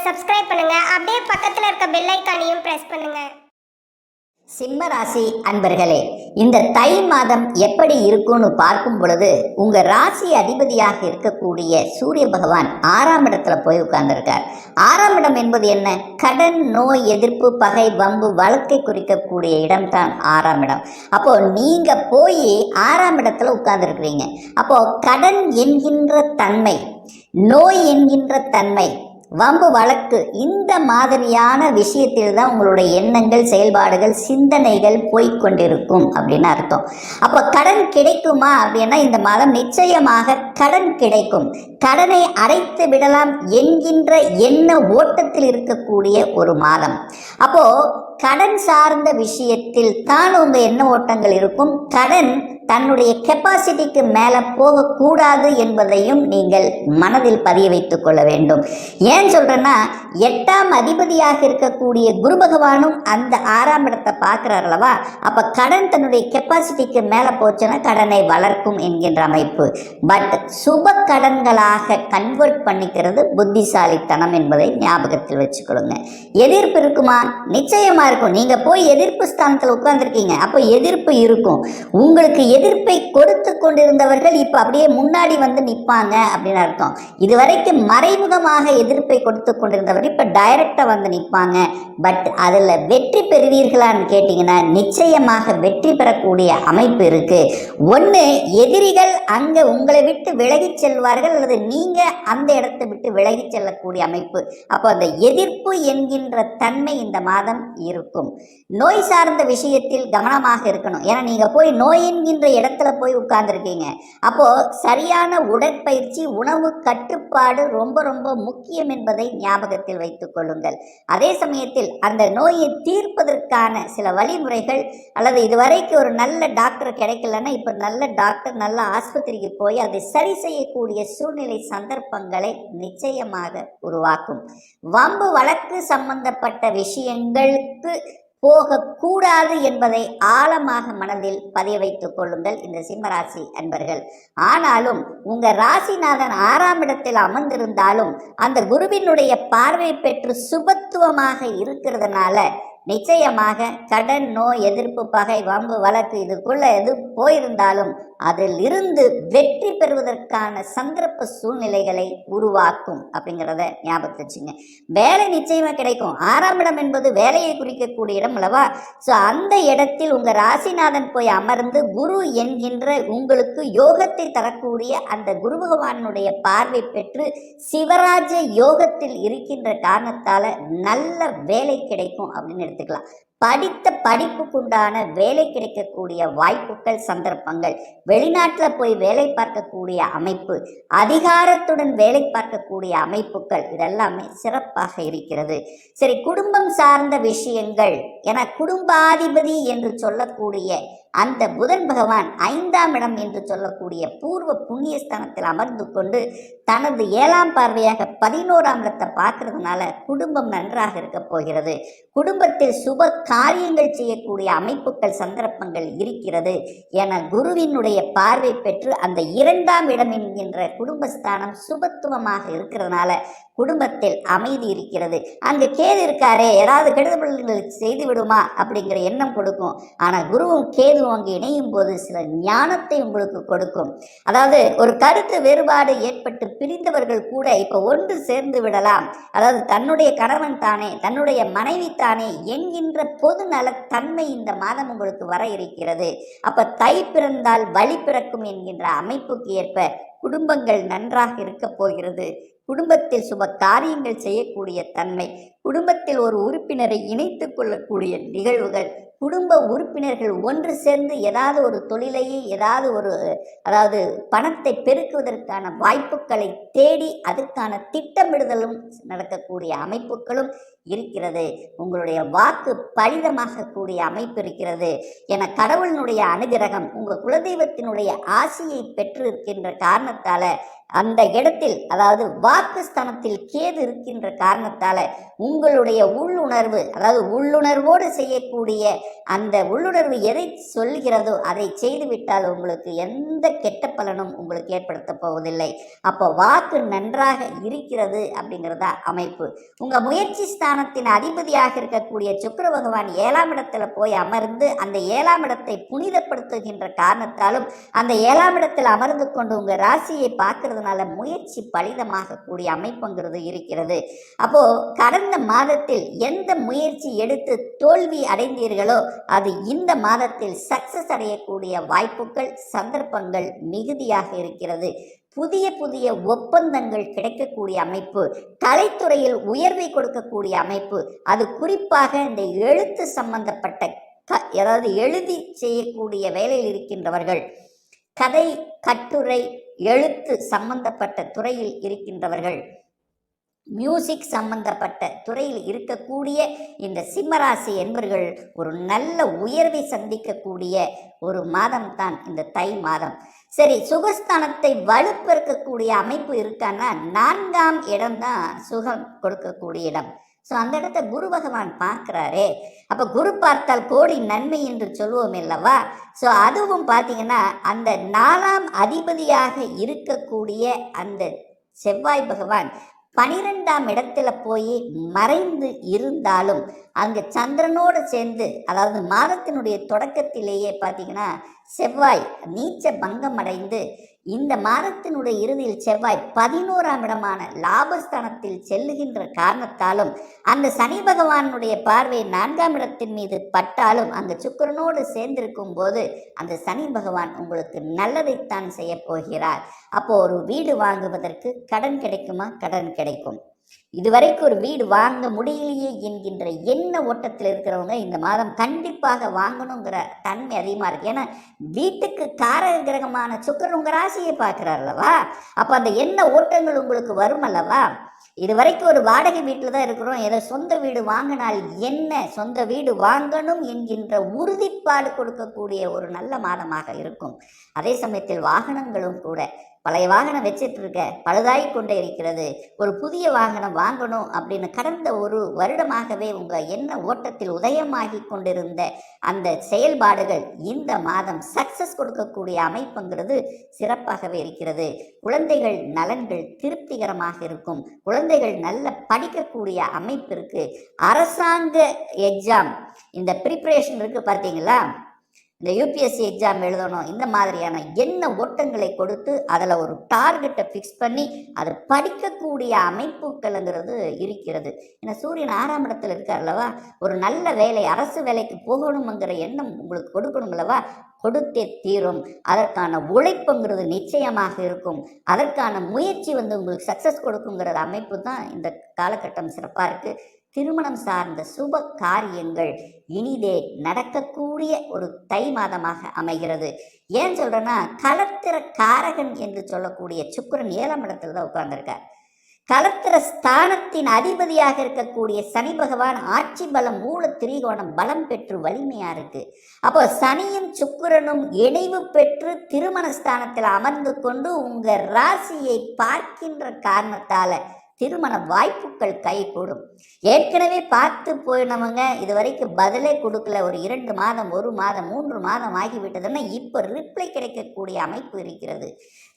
Subscribe பண்ணுங்க. அப்படியே பக்கத்துல இருக்க பெல் ஐகானையும் பிரஸ் பண்ணுங்க. சிம்ம ராசி அன்பர்களே, இந்த தை மாதம் எப்படி இருக்கும்னு பார்க்கும் பொழுது உங்க ராசி அதிபதியாக இருக்கக்கூடிய சூரிய பகவான் 6ஆம் இடத்துல போய் உட்கார்ந்துருக்கார். 6ஆம் இடம் என்பது என்ன? கடன், நோய், எதிர்ப்பு, பகை, வம்பு, வழக்கை குறிக்கக்கூடிய இடம்தான் 6ஆம் இடம். அப்போ நீங்க போய் 6ஆம் இடத்துல உட்கார்ந்துருக்கிறீங்க. அப்போ கடன் என்கின்ற தன்மை, நோய் என்கின்ற தன்மை, வம்பு, வழக்கு, இந்த மாதிரியான விஷயத்தில் தான் உங்களுடைய எண்ணங்கள், செயல்பாடுகள், சிந்தனைகள் போய்கொண்டிருக்கும் அப்படின்னு அர்த்தம். அப்போ கடன் கிடைக்குமா அப்படின்னா இந்த மாதம் நிச்சயமாக கடன் கிடைக்கும். கடனை அடைத்து விடலாம் என்கின்ற எண்ண ஓட்டத்தில் இருக்கக்கூடிய ஒரு மாதம். அப்போ கடன் சார்ந்த விஷயத்தில் தான் உங்க எண்ண ஓட்டங்கள் இருக்கும். கடன் தன்னுடைய கெப்பாசிட்டிக்கு மேலே போகக்கூடாது என்பதையும் நீங்கள் மனதில் பதிய வைத்துக் கொள்ள வேண்டும். ஏன் சொல்கிறேன்னா, 8ஆம் அதிபதியாக இருக்கக்கூடிய குரு பகவானும் அந்த 6ஆம் இடத்தை பார்க்குறார் அல்லவா? அப்போ கடன் தன்னுடைய கெப்பாசிட்டிக்கு மேலே போச்சுன்னா கடனை வளர்க்கும் என்கின்ற அமைப்பு. பட் சுப கடன்களாக கன்வெர்ட் பண்ணிக்கிறது புத்திசாலித்தனம் என்பதை ஞாபகத்தில் வச்சுக்கொள்ளுங்க. எதிர்ப்பு இருக்குமா? நிச்சயமாக இருக்கும். நீங்கள் போய் எதிர்ப்பு ஸ்தானத்தில் உட்கார்ந்துருக்கீங்க, அப்போ எதிர்ப்பு இருக்கும். உங்களுக்கு எதிர்ப்பை கொடுத்து கொண்டிருந்தவர்கள் இப்ப அப்படியே முன்னாடி வந்து நிற்பாங்க அப்படின்னு அர்த்தம். இதுவரைக்கும் மறைமுகமாக எதிர்ப்பை கொடுத்து கொண்டிருந்தவர் இப்ப டைரக்டா வந்து நிற்பாங்க. பட் அதுல வெற்றி பெறுவீர்களான்னு கேட்டீங்கன்னா நிச்சயமாக வெற்றி பெறக்கூடிய அமைப்பு இருக்கு. ஒண்ணு, எதிரிகள் அங்க உங்களை விட்டு விலகி செல்வார்கள், அல்லது நீங்க அந்த இடத்தை விட்டு விலகி செல்லக்கூடிய அமைப்பு. அப்போ அந்த எதிர்ப்பு என்கின்ற தன்மை இந்த மாதம் இருக்கும். நோய் சார்ந்த விஷயத்தில் கவனமாக இருக்கணும். ஏன்னா நீங்க போய் நோய் என்கின்ற இடத்துல போய் உட்கார்ந்துருக்கீங்க. அப்போ சரியான உடற்பயிற்சி, உணவு கட்டுப்பாடு ரொம்ப ரொம்ப முக்கியம் என்பதை ஞாபகத்தில் வைத்துக் கொள்ளுங்கள். அதே சமயத்தில் அந்த நோயை தீர்ப்பதற்கான சில வழிமுறைகள், அல்லது இதுவரைக்கும் ஒரு நல்ல டாக்டர் கிடைக்கலன்னா இப்ப நல்ல டாக்டர், நல்ல ஆஸ்பத்திரிக்கு போய் அதை சரி செய்யக்கூடிய சூழ்நிலை, சந்தர்ப்பங்களை நிச்சயமாக உருவாக்கும். வம்பு வழக்கு சம்பந்தப்பட்ட விஷயங்களுக்கு போகக்கூடாது என்பதை ஆழமாக மனதில் பதிய வைத்துக் கொள்ளுங்கள் இந்த சிம்மராசி அன்பர்கள். ஆனாலும் உங்க ராசிநாதன் 6ஆம் இடத்தில் அமர்ந்திருந்தாலும் அந்த குருவினுடைய பார்வை பெற்று சுபத்துவமாக இருக்கிறதுனால நிச்சயமாக கடன், நோய், எதிர்ப்பு, பகை, வம்பு, வழக்கு இதுக்குள்ள எது போயிருந்தாலும் அதில் இருந்து வெற்றி பெறுவதற்கான சந்தர்ப்ப சூழ்நிலைகளை உருவாக்கும் அப்படிங்கிறத ஞாபகத்தை வச்சுங்க. வேலை நிச்சயமா கிடைக்கும். 6ஆம் இடம் என்பது வேலையை குறிக்கக்கூடிய இடம் அல்லவா? ஸோ அந்த இடத்தில் உங்க ராசிநாதன் போய் அமர்ந்து குரு என்கின்ற உங்களுக்கு யோகத்தை தரக்கூடிய அந்த குரு பகவானுடைய பார்வை பெற்று சிவராஜ யோகத்தில் இருக்கின்ற காரணத்தால நல்ல வேலை கிடைக்கும் அப்படின்னு எடுத்துக்கலாம். படித்த படிப்புக்குண்டான வேலை கிடைக்கக்கூடிய வாய்ப்புகள், சந்தர்ப்பங்கள், வெளிநாட்டில் போய் வேலை பார்க்கக்கூடிய அமைப்பு, அதிகாரத்துடன் வேலை பார்க்கக்கூடிய அமைப்புகள், இதெல்லாமே சிறப்பாக இருக்கிறது. சரி, குடும்பம் சார்ந்த விஷயங்கள் என குடும்பாதிபதி என்று சொல்லக்கூடிய அந்த புதன் பகவான் 5ஆம் இடம் என்று சொல்லக்கூடிய பூர்வ புண்ணியஸ்தானத்தில் அமர்ந்து கொண்டு தனது 7ஆம் பார்வையாக 11ஆம் இடத்தை பார்க்கறதுனால குடும்பம் நன்றாக இருக்க போகிறது. குடும்பத்தில் சுப காரியங்கள் செய்யக்கூடிய அமைப்புகள், சந்தர்ப்பங்கள் இருக்கிறது என குருவினுடைய பார்வை பெற்று அந்த 2ஆம் இடம் என்கின்ற குடும்பஸ்தானம் சுபத்துவமாக இருக்கிறதுனால குடும்பத்தில் அமைதி இருக்கிறது. அங்கு கேது இருக்காரே, ஏதாவது கெடுதல்கள் செய்து விடுமா அப்படிங்கிற எண்ணம் கொடுக்கும். ஆனால் குருவும் கேதுவும் அங்கு இணையும் போது சில ஞானத்தை உங்களுக்கு கொடுக்கும். அதாவது ஒரு கருத்து வேறுபாடு ஏற்பட்டு பிரிந்தவர்கள் கூட இப்ப ஒன்று சேர்ந்து விடலாம். அதாவது தன்னுடைய கணவன் தானே, தன்னுடைய மனைவி தானே என்கின்ற பொது நல தன்மை இந்த மாதம் உங்களுக்கு வர இருக்கிறது. அப்ப தை பிறந்தால் வழி பிறக்கும் என்கின்ற அமைப்புக்கு ஏற்ப குடும்பங்கள் நன்றாக இருக்க போகிறது. குடும்பத்தில் சுப காரியங்கள் செய்யக்கூடிய தன்மை, குடும்பத்தில் ஒரு உறுப்பினரை இணைத்து கொள்ளக்கூடிய நிகழ்வுகள், குடும்ப உறுப்பினர்கள் ஒன்று சேர்ந்து ஏதாவது ஒரு தொழிலையே, ஏதாவது ஒரு அதாவது பணத்தை பெருக்குவதற்கான வாய்ப்புகளை தேடி அதற்கான திட்டமிடுதலும் நடக்கக்கூடிய அமைப்புகளும் இருக்கிறது. உங்களுடைய வாக்கு பலிதமாக கூடிய அமைப்பு இருக்கிறது என கடவுளினுடைய அனுகிரகம், உங்கள் குலதெய்வத்தினுடைய ஆசையை பெற்று இருக்கின்ற காரணத்தால அந்த இடத்தில், அதாவது வாக்குஸ்தானத்தில் கேது இருக்கின்ற காரணத்தால உங்களுடைய உள்ளுணர்வு, அதாவது உள்ளுணர்வோடு செய்யக்கூடிய அந்த உள்ளுணர்வு எதை சொல்கிறதோ அதை செய்துவிட்டால் உங்களுக்கு எந்த கெட்ட பலனும் உங்களுக்கு ஏற்படுத்த போவதில்லை. அப்போ வாக்கு நன்றாக இருக்கிறது அப்படிங்கிறதா அமைப்பு. உங்க முயற்சி ஸ்தானத்தின் அதிபதியாக இருக்கக்கூடிய சுக்கிர பகவான் 7ஆம் இடத்துல போய் அமர்ந்து அந்த 7ஆம் இடத்தை புனிதப்படுத்துகின்ற காரணத்தாலும் அந்த 7ஆம் இடத்தில் அமர்ந்து கொண்டு உங்க ராசியை பார்க்கறதுனால முயற்சி பலிதமாக கூடிய அமைப்புங்கிறது இருக்கிறது. அப்போ கடந்த மாதத்தில் எந்த முயற்சி எடுத்து தோல்வி அடைந்தீர்களோ அது இந்த மாதத்தில் சக்சஸ் அடையக்கூடிய வாய்ப்புகள் சந்தர்ப்பங்கள் மிகுதியாக இருக்கிறது. புதிய புதிய ஒப்பந்தங்கள் கிடைக்கக்கூடிய அமைப்பு, கலைத்துறையில் உயர்வை கொடுக்கக்கூடிய அமைப்பு, அது குறிப்பாக இந்த எழுத்து சம்பந்தப்பட்ட அதாவது எழுதி செய்யக்கூடிய வேலையில் இருக்கின்றவர்கள், கதை கட்டுரை எழுத்து சம்பந்தப்பட்ட துறையில் இருக்கின்றவர்கள், மியூசிக் சம்பந்தப்பட்ட துறையில் இருக்கக்கூடிய இந்த சிம்மராசி என்பவர்கள் ஒரு நல்ல உயர்வை சந்திக்கக்கூடிய ஒரு மாதம் தான் இந்த தை மாதம். சரி, சுகஸ்தானத்தை வலுப்பெருக்கக்கூடிய அமைப்பு இருக்கான்னா 4ஆம் இடம்தான் சுகம் கொடுக்கக்கூடிய இடம். ஸோ அந்த இடத்த குரு பகவான் பார்க்குறாரே, அப்போ குரு பார்த்தால் கோடி நன்மை என்று சொல்லுவோம் அல்லவா. ஸோ அதுவும் பார்த்தீங்கன்னா அந்த 4ஆம் அதிபதியாக இருக்கக்கூடிய அந்த செவ்வாய் பகவான் 12ஆம் இடத்துல போய் மறைந்து இருந்தாலும் அங்கே சந்திரனோடு சேர்ந்து, அதாவது மாதத்தினுடைய தொடக்கத்திலேயே பார்த்தீங்கன்னா செவ்வாய் நீச்ச பங்கம் அடைந்து இந்த மாதத்தினுடைய இறுதியில் செவ்வாய் 11ஆம் இடமான லாபஸ்தானத்தில் செல்லுகின்ற காரணத்தாலும் அந்த சனி பகவானுடைய பார்வை 4ஆம் இடத்தின் மீது பட்டாலும் அங்கு சுக்கிரனோடு சேர்ந்திருக்கும் போது அந்த சனி பகவான் உங்களுக்கு நல்லதைத்தான் செய்ய போகிறார். அப்போ ஒரு வீடு வாங்குவதற்கு கடன் கிடைக்குமா? கடன் கிடைக்கும். இதுவரைக்கும் ஒரு வீடு வாங்க முடியலையே என்கின்ற எண்ண ஓட்டத்தில் இருக்கிறவங்க இந்த மாதம் கண்டிப்பாக வாங்கணுங்கிற தன்மை அதிகமாக இருக்கு. ஏன்னா வீட்டுக்கு காரக கிரகமான சுக்கிரன் உங்க ராசியை பார்க்கிறார் அல்லவா. அப்போ அந்த எண்ண ஓட்டங்கள் உங்களுக்கு வரும் அல்லவா. இது வரைக்கும் ஒரு வாடகை வீட்டில் தான் இருக்கிறோம், ஏதோ சொந்த வீடு வாங்கினால் என்ன, சொந்த வீடு வாங்கணும் என்கின்ற உறுதிப்பாடு கொடுக்கக்கூடிய ஒரு நல்ல மாதமாக இருக்கும். அதே சமயத்தில் வாகனங்களும் கூட, பழைய வாகனம் வச்சுட்டு இருக்க பழுதாகி கொண்டே இருக்கிறது, ஒரு புதிய வாகனம் வாங்கணும் அப்படின்னு கடந்த ஒரு வருடமாகவே உங்கள் எண்ண ஓட்டத்தில் உதயமாகி கொண்டிருந்த அந்த செயல்பாடுகள் இந்த மாதம் சக்சஸ் கொடுக்கக்கூடிய அமைப்புங்கிறது சிறப்பாகவே இருக்கிறது. குழந்தைகள் நலன்கள் திருப்திகரமாக இருக்கும். குழந்தைகள் நல்ல படிக்கக்கூடிய அமைப்பு இருக்கு. அரசாங்க எக்ஸாம் இந்த ப்ரிப்பரேஷன் இருக்கு பார்த்தீங்களா, இந்த யூபிஎஸ்சி எக்ஸாம் எழுதணும், இந்த மாதிரியான எண்ண ஓட்டங்களை கொடுத்து அதில் ஒரு டார்கெட்டை ஃபிக்ஸ் பண்ணி அதை படிக்கக்கூடிய அமைப்புகள்ங்கிறது இருக்கிறது. ஏன்னா சூரியன் 6ஆம் இடத்துல இருக்கார் அல்லவா. ஒரு நல்ல வேலை, அரசு வேலைக்கு போகணுங்கிற எண்ணம் உங்களுக்கு கொடுக்கணும் அல்லவா, கொடுத்தே தீரும். அதற்கான உழைப்புங்கிறது நிச்சயமாக இருக்கும். அதற்கான முயற்சி உங்களுக்கு சக்ஸஸ் கொடுக்குங்கிற அமைப்பு தான் இந்த காலகட்டம் சிறப்பாக இருக்குது. திருமணம் சார்ந்த சுப காரியங்கள் இனிதே நடக்கக்கூடிய ஒரு தை மாதமாக அமைகிறது. ஏன் சொல்றேன்னா, கலத்திர காரகன் என்று சொல்லக்கூடிய சுக்கிரன் 7ஆம் இடத்துல தான் உட்கார்ந்துருக்கார். கலத்திர ஸ்தானத்தின் அதிபதியாக இருக்கக்கூடிய சனி பகவான் ஆட்சி பலம் மூல திரிகோணம் பலம் பெற்று வலிமையா இருக்கு. அப்போ சனியும் சுக்கிரனும் இணைவு பெற்று திருமண ஸ்தானத்தில் அமர்ந்து கொண்டு உங்க ராசியை பார்க்கின்ற காரணத்தால திருமண வாய்ப்புகள் கைகூடும். ஏற்கனவே பார்த்து போயினவங்க இது வரைக்கும் பதிலே கொடுக்கல, ஒரு 2 மாதம் 1 மாதம் 3 மாதம் ஆகிவிட்டதுன்னா இப்போ ரிப்ளை கிடைக்கக்கூடிய அமைப்பு இருக்கிறது.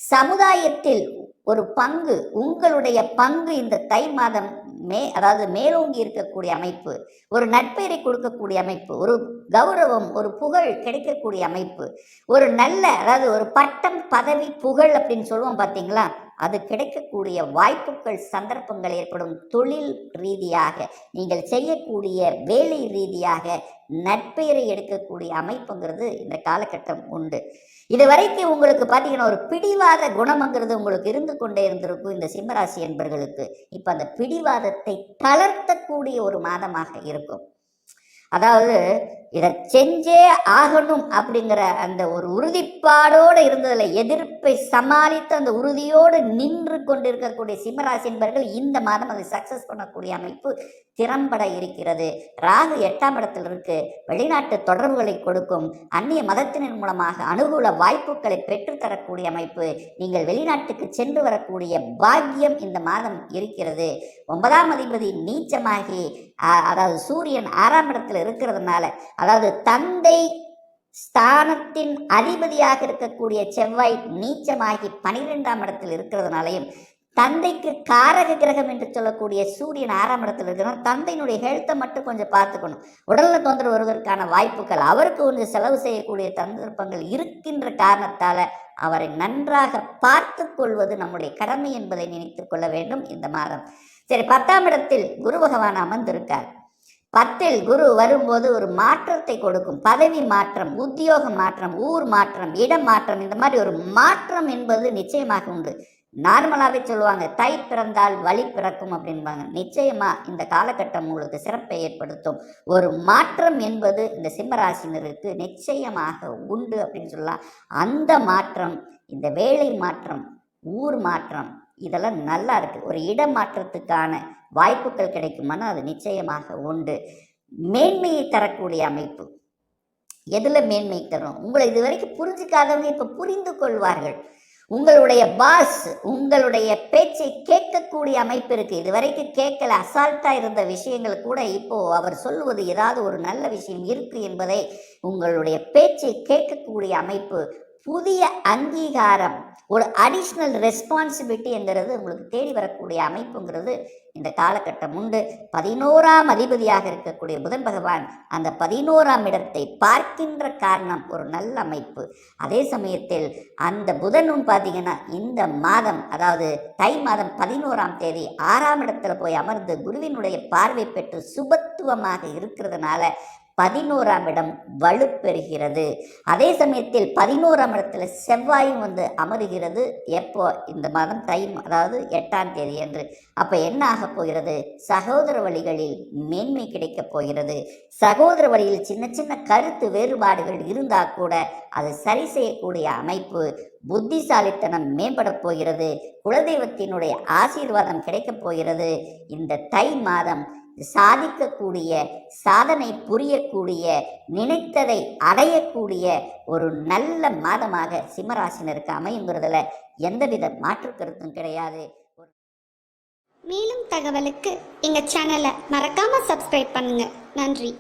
சமுதாயத்தில் ஒரு பங்கு, உங்களுடைய பங்கு இந்த தை மாதம் அதாவது மேலோங்கி இருக்கக்கூடிய அமைப்பு, ஒரு நட்பெயரை கொடுக்கக்கூடிய அமைப்பு, ஒரு கௌரவம் ஒரு புகழ் கிடைக்கக்கூடிய அமைப்பு, ஒரு நல்ல அதாவது ஒரு பட்டம் பதவி புகழ் அப்படின்னு சொல்லுவோம் பார்த்தீங்களா, அது கிடைக்கக்கூடிய வாய்ப்புகள் சந்தர்ப்பங்கள் ஏற்படும். தொழில் ரீதியாக நீங்கள் செய்யக்கூடிய வேலை ரீதியாக நட்பெயரை எடுக்கக்கூடிய அமைப்புங்கிறது இந்த காலகட்டம் உண்டு. இது வரைக்கும் உங்களுக்கு பார்த்தீங்கன்னா ஒரு பிடிவாத குணம்ங்கிறது உங்களுக்கு இருந்து கொண்டே இருந்திருக்கும் இந்த சிம்மராசி என்பர்களுக்கு. இப்போ அந்த பிடிவாதத்தை தளர்த்தக்கூடிய ஒரு மாதமாக இருக்கும். அதாவது இதை செஞ்சே ஆகணும் அப்படிங்கிற அந்த ஒரு உறுதிப்பாடோடு இருந்ததில் எதிர்ப்பை சமாளித்து அந்த உறுதியோடு நின்று கொண்டிருக்கக்கூடிய சிம்மராசி என்பவர்கள் இந்த மாதம் அதை சக்சஸ் பண்ணக்கூடிய அமைப்பு திறம்பட இருக்கிறது. ராகு 8ஆம் இடத்தில் இருக்கு, வெளிநாட்டு தொடர்புகளை கொடுக்கும். அந்நிய மதத்தினர் மூலமாக அனுகூல வாய்ப்புகளை பெற்றுத்தரக்கூடிய அமைப்பு. நீங்கள் வெளிநாட்டுக்கு சென்று வரக்கூடிய பாக்கியம் இந்த மாதம் இருக்கிறது. 9ஆம் அதிபதி நீச்சமாகி அதாவது சூரியன் 6ஆம் இடத்துல இருக்கிறதுனால அதாவது தந்தை ஸ்தானத்தின் அதிபதியாக இருக்கக்கூடிய செவ்வாய் நீச்சமாகி 12ஆம் இடத்தில் இருக்கிறதுனாலையும், தந்தைக்கு காரக கிரகம் என்று சொல்லக்கூடிய சூரியன் 6ஆம் இடத்தில் இருக்கிறனால தந்தையினுடைய ஹெல்த்தை மட்டும் கொஞ்சம் பார்த்துக்கணும். உடல்ல தொந்தரவு வருவதற்கான வாய்ப்புகள், அவருக்கு கொஞ்சம் செலவு செய்யக்கூடிய சந்தர்ப்பங்கள் இருக்கின்ற காரணத்தால அவரை நன்றாக பார்த்து கொள்வது நம்முடைய கடமை என்பதை நினைத்துக் கொள்ள வேண்டும் இந்த மாதம். சரி, 10ஆம் இடத்தில் குரு பகவான் அமர்ந்திருக்கார். 10ல் குரு வரும்போது ஒரு மாற்றத்தை கொடுக்கும். பதவி மாற்றம், உத்தியோக மாற்றம், ஊர் மாற்றம், இடம் மாற்றம், இந்த மாதிரி ஒரு மாற்றம் என்பது நிச்சயமாக உண்டு. நார்மலாகவே சொல்லுவாங்க, தை பிறந்தால் வழி பிறக்கும் அப்படின்பாங்க. நிச்சயமா இந்த காலகட்டம் உங்களுக்கு சிறப்பை ஏற்படுத்தும். ஒரு மாற்றம் என்பது இந்த சிம்மராசினருக்கு நிச்சயமாக உண்டு அப்படின்னு சொல்லலாம். அந்த மாற்றம், இந்த வேலை மாற்றம், ஊர் மாற்றம், இதெல்லாம் நல்லா இருக்கு. ஒரு இடமாற்றத்துக்கான வாய்ப்புகள் கிடைக்குமானா அது நிச்சயமாக உண்டு. மேன்மையை தரக்கூடிய அமைப்பு. எதுல மேன்மை தரும்? உங்களை இதுவரைக்கும் புரிஞ்சுக்காதவங்க இப்ப புரிந்து கொள்வார்கள். உங்களுடைய பாஸ் உங்களுடைய பேச்சை கேட்கக்கூடிய அமைப்பு இருக்கு. இதுவரைக்கும் கேட்கல, அசால்ட்டா இருந்த விஷயங்கள் கூட இப்போ அவர் சொல்லுவது ஏதாவது ஒரு நல்ல விஷயம் இருக்கு என்பதை உங்களுடைய பேச்சை கேட்கக்கூடிய அமைப்பு, புதிய அங்கீகாரம், ஒரு அடிஷ்னல் ரெஸ்பான்சிபிலிட்டி என்கிறது உங்களுக்கு தேடி வரக்கூடிய அமைப்புங்கிறது இந்த காலகட்டம் உண்டு. 11ஆம் அதிபதியாக இருக்கக்கூடிய புதன் பகவான் அந்த 11ஆம் இடத்தை பார்க்கின்ற காரணம் ஒரு நல்ல அமைப்பு. அதே சமயத்தில் அந்த புதனும் பார்த்தீங்கன்னா இந்த மாதம், அதாவது தை மாதம் 11ஆம் தேதி 6ஆம் இடத்துல போய் அமர்ந்து குருவினுடைய பார்வை பெற்று சுபத்துவமாக இருக்கிறதுனால 11ஆம் இடம் வலுப்பெறுகிறது. அதே சமயத்தில் 11ஆம் இடத்துல செவ்வாயும் வந்து அமருகிறது. எப்போ? இந்த மாதம் தை, அதாவது 8ஆம் தேதி என்று. அப்ப என்ன ஆக போகிறது? சகோதர வழிகளில் மேன்மை கிடைக்கப் போகிறது. சகோதர வழியில் சின்ன சின்ன கருத்து வேறுபாடுகள் இருந்தா கூட அது சரி செய்யக்கூடிய அமைப்பு, புத்திசாலித்தனம் மேம்பட போகிறது. குலதெய்வத்தினுடைய ஆசீர்வாதம் கிடைக்கப் போகிறது. இந்த தை மாதம் சாதிக்கக்கூடிய, சாதனை புரியக்கூடிய, நினைத்ததை அடையக்கூடிய ஒரு நல்ல மாதமாக சிம்மராசினருக்கு அமையுங்கிறதுல எந்தவித மாற்று கருத்தும் கிடையாது. மேலும் தகவலுக்கு எங்க சேனலை மறக்காம சப்ஸ்கிரைப் பண்ணுங்க. நன்றி.